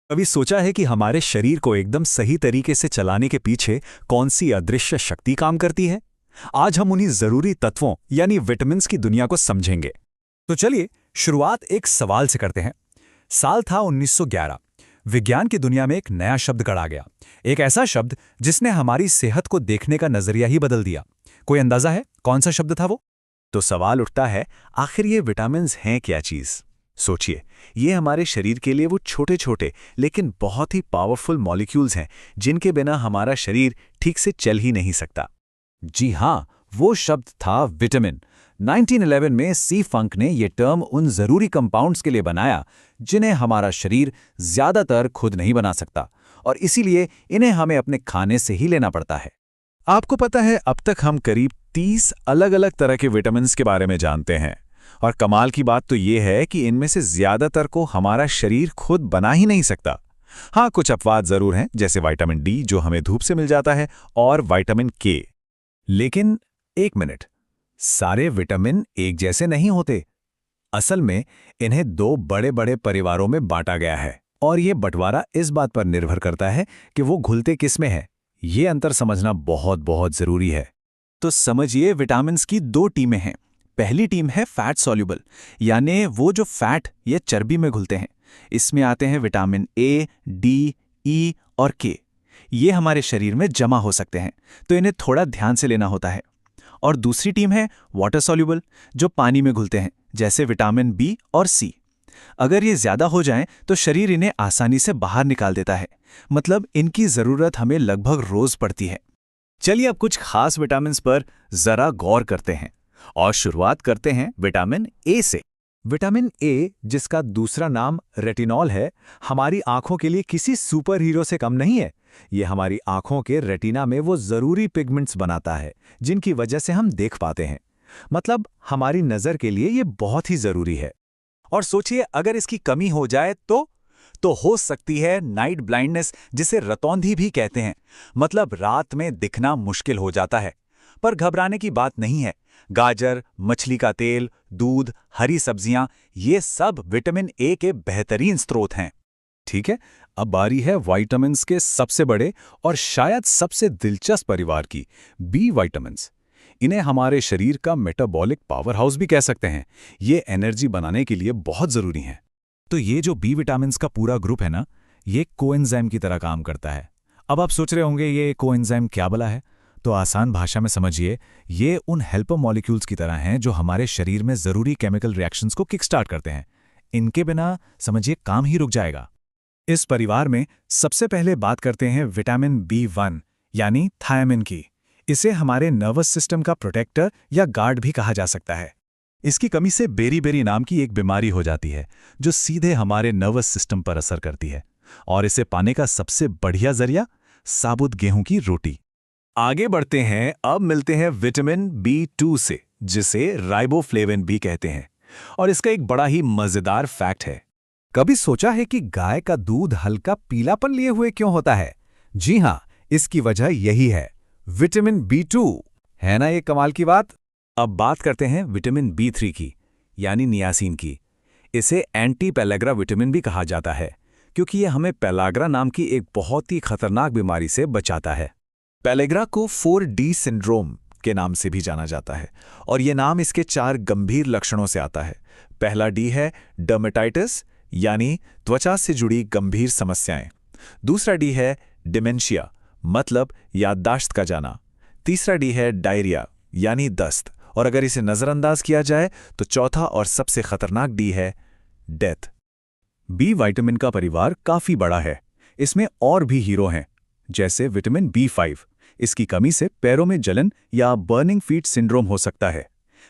कभी सोचा है कि हमारे शरीर को एकदम सही तरीके से चलाने के पीछे कौन सी अदृश्य शक्ति काम करती है? आज हम उन्हीं जरूरी तत्वों यानी विटामिन्स की दुनिया को समझेंगे। तो चलिए शुरुआत एक सवाल से करते हैं। साल था 1911। विज्ञान की दुनिया में एक नया शब्द गढ़ा गया, एक ऐसा शब्द जिसने हमारी सेहत को देखने का नजरिया ही बदल दिया। कोई अंदाजा है कौन सा शब्द था वो? तो सवाल उठता है, आखिर ये विटामिन्स हैं क्या चीज? सोचिए, ये हमारे शरीर के लिए वो छोटे छोटे लेकिन बहुत ही पावरफुल मॉलिक्यूल्स हैं जिनके बिना हमारा शरीर ठीक से चल ही नहीं सकता। जी हाँ, वो शब्द था विटामिन। 1911 में सी फंक ने ये टर्म उन जरूरी कंपाउंड्स के लिए बनाया जिन्हें हमारा शरीर ज्यादातर खुद नहीं बना सकता, और इसीलिए इन्हें हमें अपने खाने से ही लेना पड़ता है। आपको पता है, अब तक हम करीब 30 अलग अलग तरह के विटामिन्स के बारे में जानते हैं, और कमाल की बात तो ये है कि इनमें से ज्यादातर को हमारा शरीर खुद बना ही नहीं सकता। हाँ, कुछ अपवाद जरूर हैं, जैसे विटामिन डी जो हमें धूप से मिल जाता है, और विटामिन के। लेकिन एक मिनट, सारे विटामिन एक जैसे नहीं होते। असल में इन्हें दो बड़े बड़े परिवारों में बांटा गया है, और ये बंटवारा इस बात पर निर्भर करता है कि वो घुलते किस में है। ये अंतर समझना बहुत बहुत जरूरी है। तो समझिए, विटामिन्स की दो टीमें हैं। पहली टीम है फैट सॉल्युबल, यानी वो जो फैट या चर्बी में घुलते हैं। इसमें आते हैं विटामिन ए, डी, ई और के। ये हमारे शरीर में जमा हो सकते हैं, तो इन्हें थोड़ा ध्यान से लेना होता है। और दूसरी टीम है वाटर सॉल्युबल, जो पानी में घुलते हैं, जैसे विटामिन बी और सी। अगर ये ज्यादा हो जाएं तो शरीर इन्हें आसानी से बाहर निकाल देता है, मतलब इनकी जरूरत हमें लगभग रोज पड़ती है। चलिए अब कुछ खास विटामिन्स पर जरा गौर करते हैं, और शुरुआत करते हैं विटामिन ए से। विटामिन ए, जिसका दूसरा नाम रेटिनॉल है, हमारी आंखों के लिए किसी सुपर हीरो से कम नहीं है। ये हमारी आंखों के रेटिना में वो जरूरी पिगमेंट्स बनाता है जिनकी वजह से हम देख पाते हैं। मतलब हमारी नजर के लिए ये बहुत ही जरूरी है। और सोचिए, अगर इसकी कमी हो जाए तो हो सकती है नाइट ब्लाइंडनेस, जिसे रतौंधी भी कहते हैं। मतलब रात में दिखना मुश्किल हो जाता है। पर घबराने की बात नहीं है। गाजर, मछली का तेल, दूध, हरी सब्जियां, ये सब विटामिन ए के बेहतरीन स्रोत हैं। ठीक है, अब बारी है विटामिन्स के सबसे बड़े और शायद सबसे दिलचस्प परिवार की, बी विटामिन्स। इन्हें हमारे शरीर का मेटाबॉलिक पावर हाउस भी कह सकते हैं। ये एनर्जी बनाने के लिए बहुत जरूरी हैं। तो ये जो बी विटामिन्स का पूरा ग्रुप है ना, ये कोएंजाइम की तरह काम करता है। अब आप सोच रहे होंगे ये कोएंजाइम क्या भला है? तो आसान भाषा में समझिए, ये उन हेल्पर मॉलिक्यूल्स की तरह हैं जो हमारे शरीर में जरूरी केमिकल रिएक्शंस को किक स्टार्ट करते हैं। इनके बिना समझिए काम ही रुक जाएगा। इस परिवार में सबसे पहले बात करते हैं विटामिन B1 यानी थायमिन की। इसे हमारे नर्वस सिस्टम का प्रोटेक्टर या गार्ड भी कहा जा सकता है। इसकी कमी से बेरी नाम की एक बीमारी हो जाती है जो सीधे हमारे नर्वस सिस्टम पर असर करती है, और इसे पाने का सबसे बढ़िया जरिया साबुत गेहूं की रोटी। आगे बढ़ते हैं, अब मिलते हैं विटामिन B2 से, जिसे राइबोफ्लेविन भी कहते हैं। और इसका एक बड़ा ही मजेदार फैक्ट है। कभी सोचा है कि गाय का दूध हल्का पीलापन लिए हुए क्यों होता है? जी हाँ, इसकी वजह यही है, विटामिन B2। है ना ये कमाल की बात? अब बात करते हैं विटामिन B3 की, यानी नियासिन की। इसे एंटी पेलाग्रा विटामिन भी कहा जाता है, क्योंकि ये हमें पेलाग्रा नाम की एक बहुत ही खतरनाक बीमारी से बचाता है। पेलाग्रा को 4D सिंड्रोम के नाम से भी जाना जाता है, और ये नाम इसके 4 गंभीर लक्षणों से आता है। पहला डी है डर्मेटाइटिस, यानी त्वचा से जुड़ी गंभीर समस्याएं। दूसरा डी है डिमेंशिया, मतलब याददाश्त का जाना। तीसरा डी है डायरिया, यानी दस्त, और अगर इसे नजरअंदाज किया जाए तो चौथा और सबसे खतरनाक डी है डेथ। बी विटामिन का परिवार काफी बड़ा है। इसमें और भी हीरो हैं, जैसे विटामिन B5। इसकी कमी से पैरों में जलन या बर्निंग फीट सिंड्रोम हो सकता है।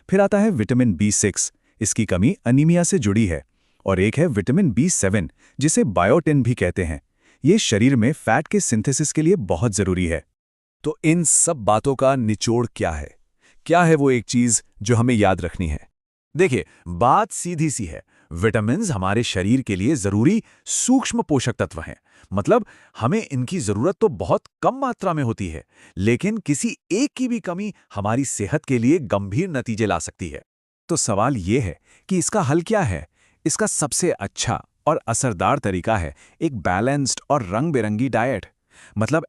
फिर आता है विटामिन B6। इसकी कमी अनीमिया से जुड़ी है। और एक है विटामिन B7, जिसे बायोटिन भी कहते हैं। ये शरीर में फैट के सिंथेसिस के लिए बहुत जरूरी है। तो इन सब बातों का निचोड़ क्या है? क्या है वो एक चीज जो हमें याद रखनी है? देखिए, बात सीधी सी है। विटामिन्स हमारे शरीर के लिए जरूरी सूक्ष्म पोषक तत्व हैं। मतलब हमें इनकी जरूरत तो बहुत कम मात्रा में होती है, लेकिन किसी एक की भी कमी हमारी सेहत के लिए गंभीर नतीजे ला सकती है। तो सवाल ये है कि इसका हल क्या है? इसका सबसे अच्छा और असरदार तरीका है एक बैलेंस्ड और रंग बिरंगी डाइट। मतलब